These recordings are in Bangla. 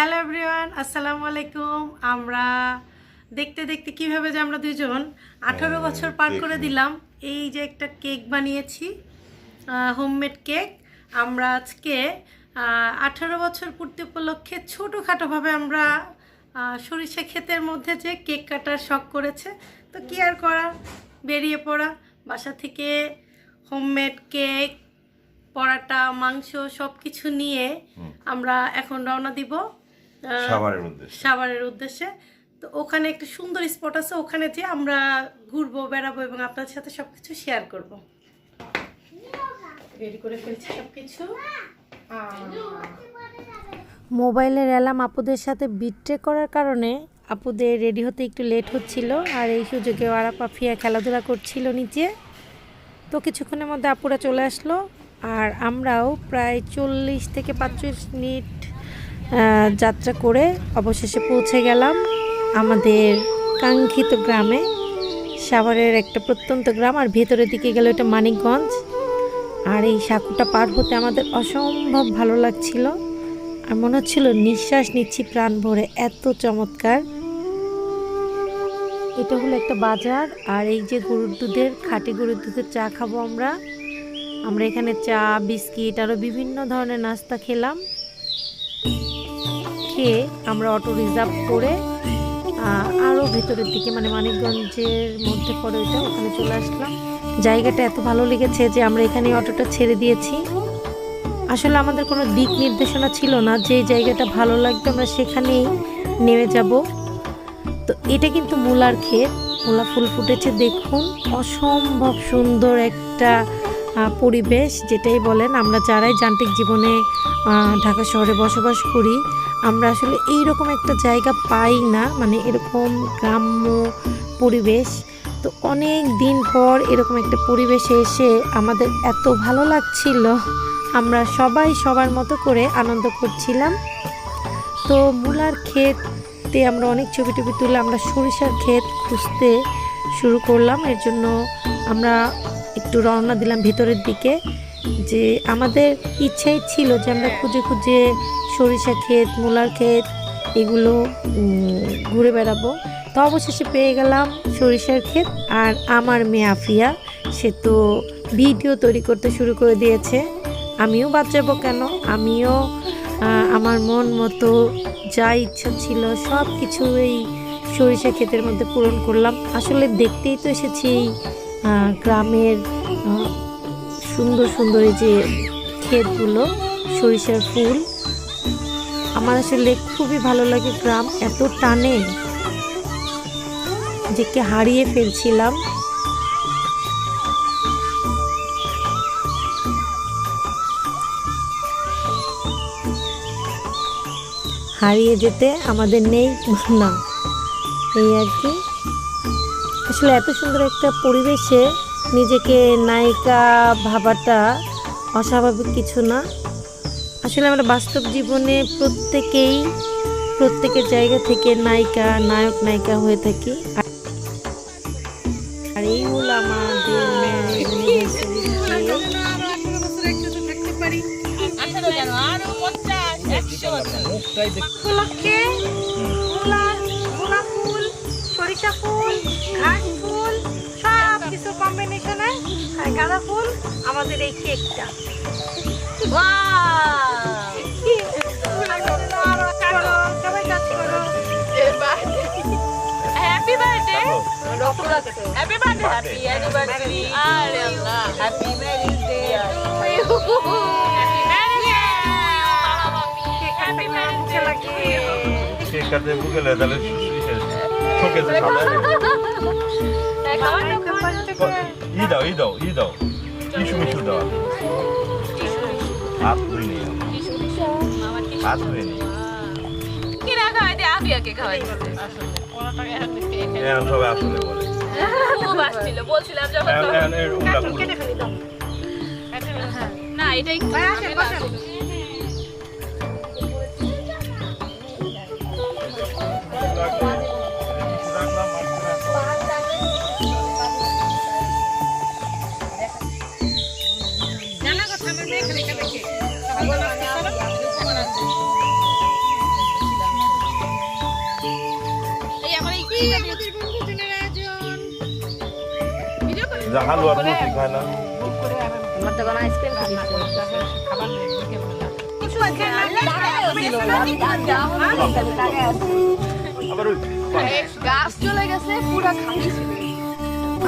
হ্যালো এভরিওয়ান, আসসালামু আলাইকুম। আমরা দেখতে দেখতে কিভাবে যে আমরা দুজন 18 বছর পার করে দিলাম। এই যে একটা কেক বানিয়েছি, হোমমেড কেক। আমরা আজকে 18 বছর পূর্তি উপলক্ষে ছোটোখাটোভাবে আমরা সরিষা ক্ষেতের মধ্যে যে কেক কাটার শখ করেছে, তো কি আর করা, বেরিয়ে পড়া বাসা থেকে হোমমেড কেক, পরাটা, মাংস সব কিছু নিয়ে আমরা এখন রওনা দিব সাভারের উদ্দেশ্যে। তো ওখানে একটা সুন্দর স্পট আছে, ওখানে যে আমরা ঘুরবো, বেড়াবো এবং আপনাদের সাথে সবকিছু শেয়ার করব। রেডি করে ফেলছি সবকিছু। মোবাইলের অ্যালার্ম আপুদের সাথে বিট্রে করার কারণে আপুদের রেডি হতে একটু লেট হচ্ছিল, আর এই সুযোগে ওরা পাফিয়া খেলাধুলা করছিল নিচে। তো কিছুক্ষণের মধ্যে আপুরা চলে আসলো, আর আমরাও প্রায় 40 থেকে 45 মিনিট যাত্রা করে অবশেষে পৌঁছে গেলাম আমাদের কাঙ্ক্ষিত গ্রামে। সাভারের একটা প্রত্যন্ত গ্রাম, আর ভেতরের দিকে গেলে ওটা মানিকগঞ্জ। আর এই সাঁকুটা পার হতে আমাদের অসম্ভব ভালো লাগছিল, আর মনে হচ্ছিল নিঃশ্বাস নিচ্ছি প্রাণ ভরে, এত চমৎকার। এটা হলো একটা বাজার, আর এই যে গরুর দুধের, খাঁটি গরুর দুধের চা খাবো আমরা এখানে চা, বিস্কিট আরও বিভিন্ন ধরনের নাস্তা খেলাম। খেয়ে আমরা অটো রিজার্ভ করে আরও ভেতরের দিকে, মানে মানিকগঞ্জের মধ্যে পড়ে ওইটা, ওখানে চলে আসলাম। জায়গাটা এত ভালো লেগেছে যে আমরা এখানে অটোটা ছেড়ে দিয়েছি। আসলে আমাদের কোনো দিক নির্দেশনা ছিল না, যে জায়গাটা ভালো লাগবে আমরা সেখানেই নেমে যাব। তো এটা কিন্তু মূলার ক্ষেত, মূলা ফুল ফুটেছে দেখুন, অসম্ভব সুন্দর একটা পরিবেশ, যেটাই বলেন। আমরা যারাই যান্ত্রিক জীবনে ঢাকা শহরে বসবাস করি, আমরা আসলে এইরকম একটা জায়গা পাই না, মানে এরকম গ্রাম্য পরিবেশ। তো অনেক দিন পর এরকম একটা পরিবেশে এসে আমাদের এত ভালো লাগছিল, আমরা সবাই সবার মতো করে আনন্দ করছিলাম। তো মূলার ক্ষেতে আমরা অনেক ছবি টবি তুলে আমরা সরিষার ক্ষেত খুঁজতে শুরু করলাম। এর জন্য আমরা একটু রওনা দিলাম ভিতরের দিকে, যে আমাদের ইচ্ছাই ছিল যে আমরা খুঁজে খুঁজে সরিষা ক্ষেত, মূলার ক্ষেত এগুলো ঘুরে বেড়াবো। তো অবশেষে পেয়ে গেলাম সরিষার ক্ষেত, আর আমার মেয়ে আফিয়া সে তো ভিডিও তৈরি করতে শুরু করে দিয়েছে। আমিও বাদ যাবো কেন, আমিও আমার মন মতো যা ইচ্ছা ছিল সব কিছু এই সরিষা ক্ষেতের মধ্যে পূরণ করলাম। আসলে দেখতেই তো এসেছি এই গ্রামের সুন্দর সুন্দর এই যে ক্ষেতগুলো, সরিষার ফুল। আমার আসলে খুবই ভালো লাগে গ্রাম, এত টানে যে কে হারিয়ে ফেলছিলাম। হারিয়ে যেতে আমাদের নেই না, এই আর কি। আসলে এত সুন্দর একটা পরিবেশে নিজেকে নায়িকা ভাবাটা অস্বাভাবিক কিছু না। আসলে আমরা বাস্তব জীবনে প্রত্যেকের জায়গা থেকে নায়িকা, নায়ক, নায়িকা হয়ে থাকি। আর এই হলো আমাদের সরিষা ফুল, ঘাস ফুল, সব কিছু কম্বিনেশনে গাঁদা ফুল আমাদের এই কেকটা। সবাই কাজ করো। Happy birthday, happy birthday, happy anniversary, আরে Allah, happy marriage day, happy marriage day. Cake কাটতে বুকেলে তাহলে ঠকে যে সাদা ই দাও টিস্যু মিশু দাও, হাত ধুয়ে নিও, হাত ধুয়ে নিও। কি রাখা হয় আবিয়াকে খাওয়াই সবাই আসলে বলে খুব আসছিল, বলছিলাম যখন না এটাই যা হালুয়ার মুড়ি খায় না আমার তো কোনো আইসক্রিম আবার ওই গাছ চলে গেছে পুরো খালি ছিল।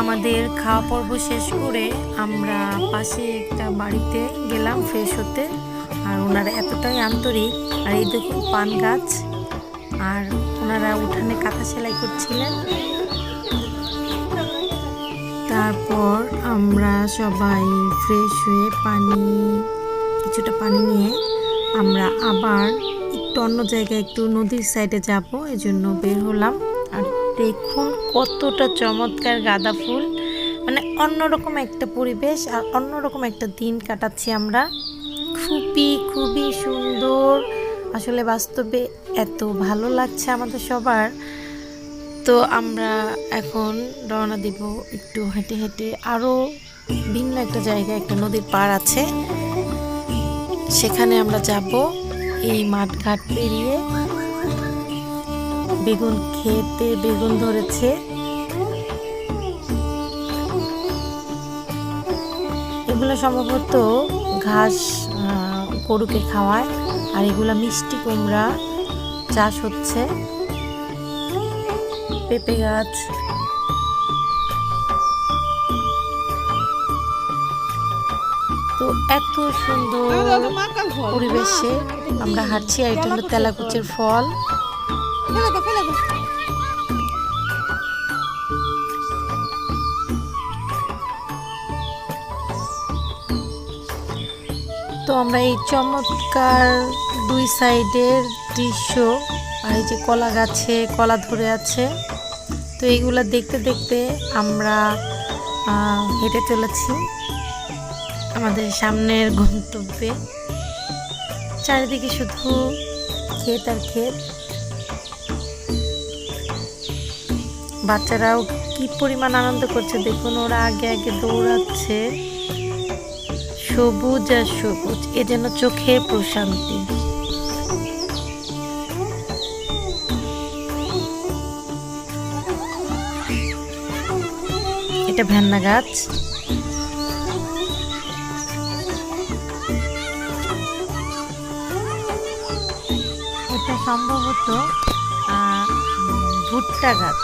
আমাদের খাওয়া পর্ব শেষ করে আমরা পাশে একটা বাড়িতে গেলাম ফ্রেশ হতে। আর ওনারা এতটাই আন্তরিক, আর এই দেখুন পান গাছ, আর ওনারা উঠানে কাঁথা সেলাই করছিলেন। তারপর আমরা সবাই ফ্রেশ হয়ে কিছুটা পানি নিয়ে আমরা আবার একটু অন্য জায়গায় একটু নদীর সাইডে যাব, এজন্য বের হলাম। আর দেখুন কতটা চমৎকার গাঁদা ফুল, মানে অন্যরকম একটা পরিবেশ আর অন্যরকম একটা দিন কাটাচ্ছি আমরা। খুবই খুবই সুন্দর, আসলে বাস্তবে এত ভালো লাগছে আমাদের সবার। তো আমরা এখন রওনা দিব একটু হেঁটে হেঁটে আরও ভিন্ন একটা জায়গায়, একটা নদীর পাড় আছে, সেখানে আমরা যাব। এই মাঠ ঘাট পেরিয়ে বেগুন খেতে বেগুন ধরেছে, এগুলো সম্ভবত ঘাস গরুকে খাওয়ায়। আর এগুলা মিষ্টি কুমড়া চাষ হচ্ছে, পেঁপে গাছ। তো এত সুন্দর পরিবেশে আমরা হাঁটছি। আর এটা হলো তেলাকুচের ফল। তো আমরা এই চমৎকার দুই সাইডের দৃশ্য, আর এই যে কলা গাছে কলা ধরে আছে, তো এইগুলা দেখতে দেখতে আমরা হেঁটে চলেছি আমাদের সামনের গন্তব্যে। চারিদিকে শুধু ক্ষেত আর ক্ষেত। বাচ্চারাও কি পরিমাণ আনন্দ করছে দেখুন, ওরা আগে আগে দৌড়াচ্ছে। সবুজ আর সবুজ, এ যেন চোখে প্রশান্তি। এটা ভেন্না গাছ। এটা সম্ভবত ভুট্টা গাছ।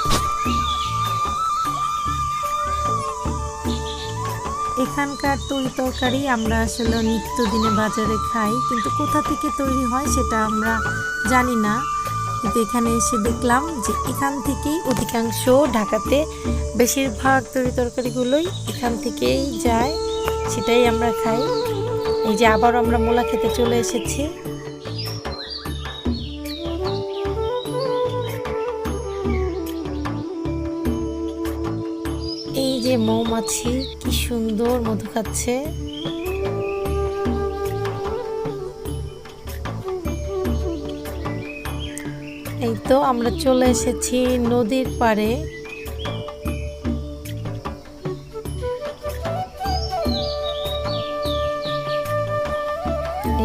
এখানকার তরি তরকারি আমরা আসলে নিত্যদিনে বাজারে খাই, কিন্তু কোথা থেকে তৈরি হয় সেটা আমরা জানি না। কিন্তু এখানে এসে দেখলাম যে এখান থেকেই অধিকাংশ, ঢাকাতে বেশিরভাগ তরি তরকারিগুলোই এখান থেকেই যায়, সেটাই আমরা খাই। এই যে আবার আমরা মূলা খেতে চলে এসেছি। এই যে মৌমাছি কি সুন্দর মধু খাচ্ছে। এই তো আমরা চলে এসেছি নদীর পাড়ে।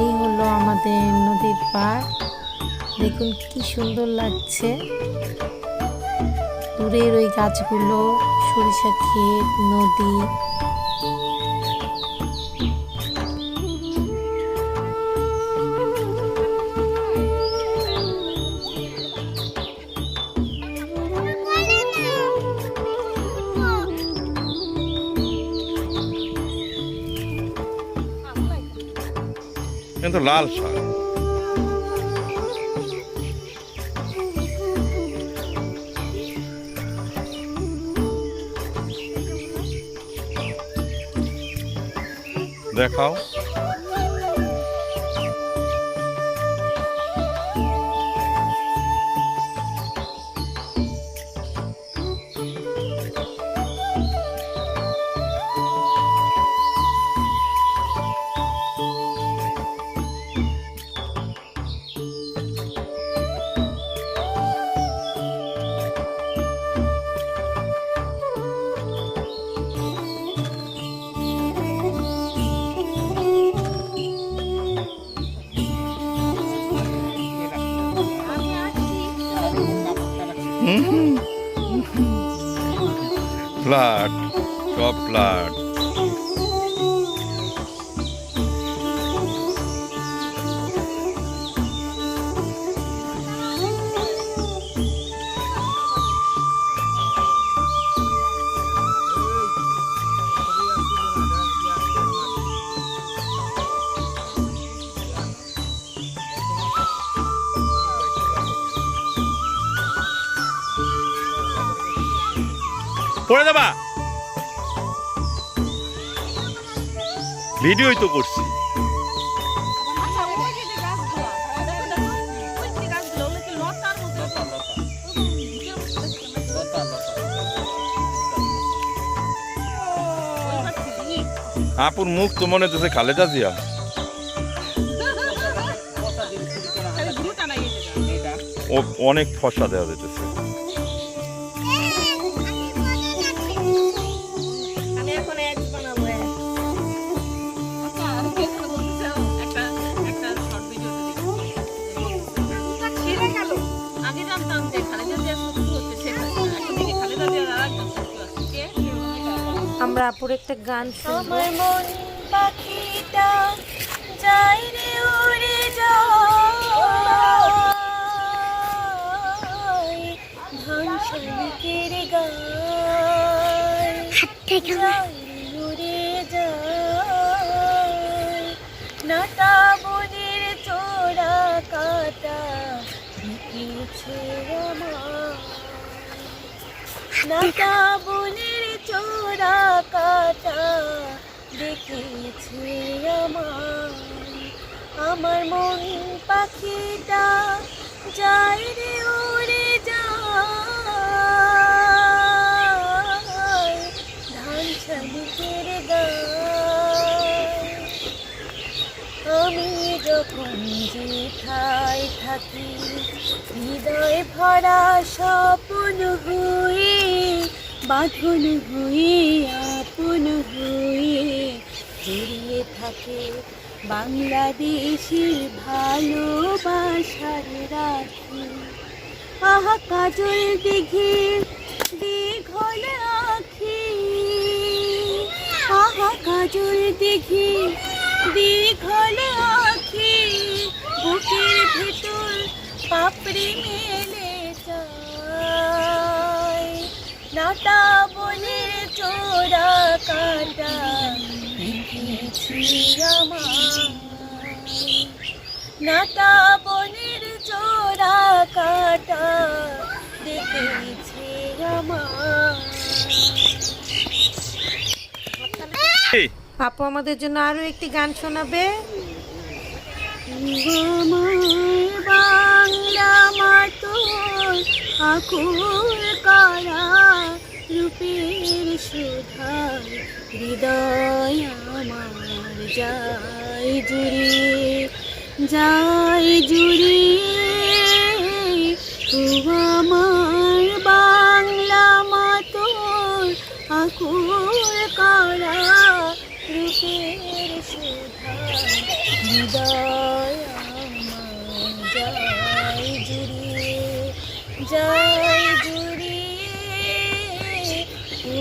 এই হলো আমাদের নদীর পাড়, দেখুন কি সুন্দর লাগছে। দূরের ওই গাছগুলো, সরিষা ক্ষেত, নদী। কিন্তু লাল শাক দেখাও। ফ্ল্যাট, সব ফ্ল্যাট। পড়ে যাবা, ভিডিওই তো করছি। আচ্ছা ওই যে গাছগুলো ওই যে গাছগুলো ওগুলো কি লতার মতো আপুর মুখ তো মনে হচ্ছে খালেদা জিয়া। ও অনেক ফসা দেওয়া যেতেছে। আমি এখন এক্স বানাবো। আগে জানতাম যে খালেদা জিয়া শুরু হচ্ছে সেটা এখন থেকে খালেদা জিয়ার আরেকজন শুরু আছে কে আমরা আপুর একটা গান শুনবো। আমার মন পাখিটা যাই রে উড়ে যায় ধানশালিকের গায় যাই রে উড়ে যায় নাটা বনের চোরা কাটা লিখেছে আমার নাটা বনের চোরা কাটা দেখেছে আমার মন পাখিটা যায় রে উড়ে যায় ধানশালিকের গায় আমি যখন যেথায় থাকি হৃদয় ভরা স্বপ্ন হয়ে বাঁধন হয়ে আপন হয়ে জড়িয়ে থাকে বাংলাদেশের ভালোবাসার রাখি আহা কাজল দিঘি দীঘল আখি আহা কাজল দিঘি দীঘল আখি বুকের ভেতর পাপড়ি মেলে যায় নাটা বলে চোরা কাটা দেখেছি নাটা বনের চোরা কাটা দেখেছি আপু আমাদের জন্য আরো একটি গান শোনাবে। বাংলা মাতোর আকুল কারা রূপের সুধার হৃদয় আমার যায় জুড়ে ও আমার বাংলা মাতোর আকুল কারা রূপের সুধার হৃদয় আমার যায় জুড়ে ও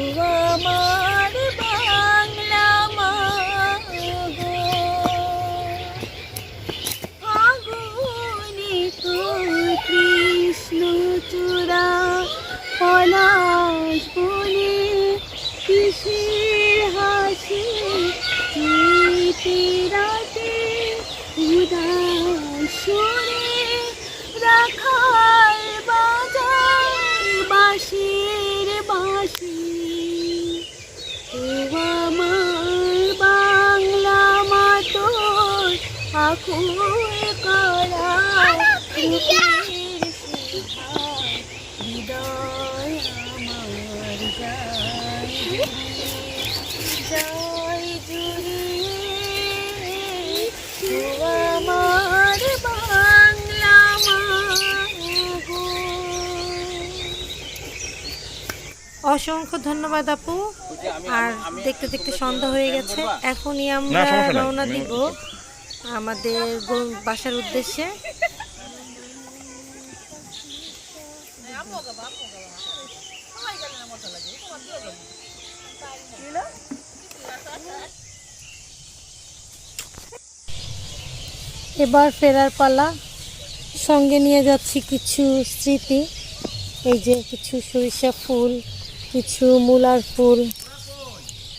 আমার বাংলা মাগো আগুনে তোর কৃষ্ণ চূড়া পলাশ বনে কিসের হাসি রাতে উদাসরে রাখাল বাজায় বাঁশির বাঁশি ও আমার বাংলা মাতোর আকুল করা রূপের সুধার হৃদয় আমার যায় জুড়ে ও আমার বাংলা মাগো। অসংখ্য ধন্যবাদ আপু। আর দেখতে দেখতে সন্ধ্যা হয়ে গেছে, এখনই আমরা সমস্যা নাই। রওনা দিব আমাদের বাসার উদ্দেশ্যে। এবার ফেরার পালা। সঙ্গে নিয়ে যাচ্ছি কিছু স্মৃতি। এই যে কিছু সরিষা ফুল, কিছু মূলার ফুল,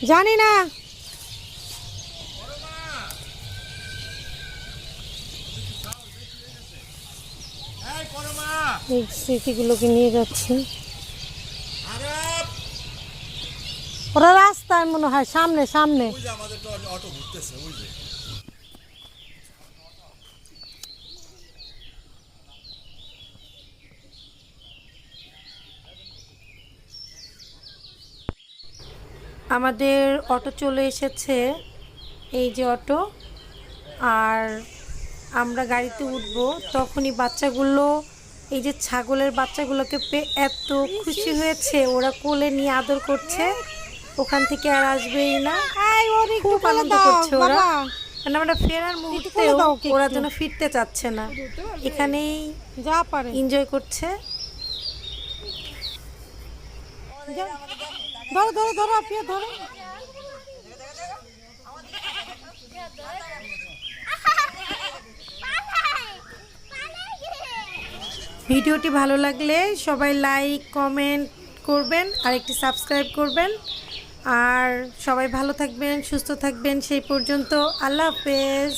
জানি না। এই স্মৃতিগুলোকে নিয়ে যাচ্ছি। ওরা রাস্তায় মনে হয় সামনে সামনে। আমাদের অটো চলে এসেছে, এই যে অটো। আর আমরা গাড়িতে উঠবো, তখনই বাচ্চাগুলো এই যে ছাগলের বাচ্চাগুলোকে পেয়ে এত খুশি হয়েছে, ওরা কোলে নিয়ে আদর করছে। ওখান থেকে আর আসবেই না, খুব আনন্দ করছে ওরা। মানে আমরা ফেরার মুহূর্তে ওরা যেন ফিরতে চাচ্ছে না, এখানেই যা পারে এনজয় করছে। ধরো ধরো ধরো, আপনি ধরো। ভিডিওটি ভালো লাগলে সবাই লাইক কমেন্ট করবেন আর একটি সাবস্ক্রাইব করবেন। আর সবাই ভালো থাকবেন, সুস্থ থাকবেন। সেই পর্যন্ত আল্লাহ হাফেজ।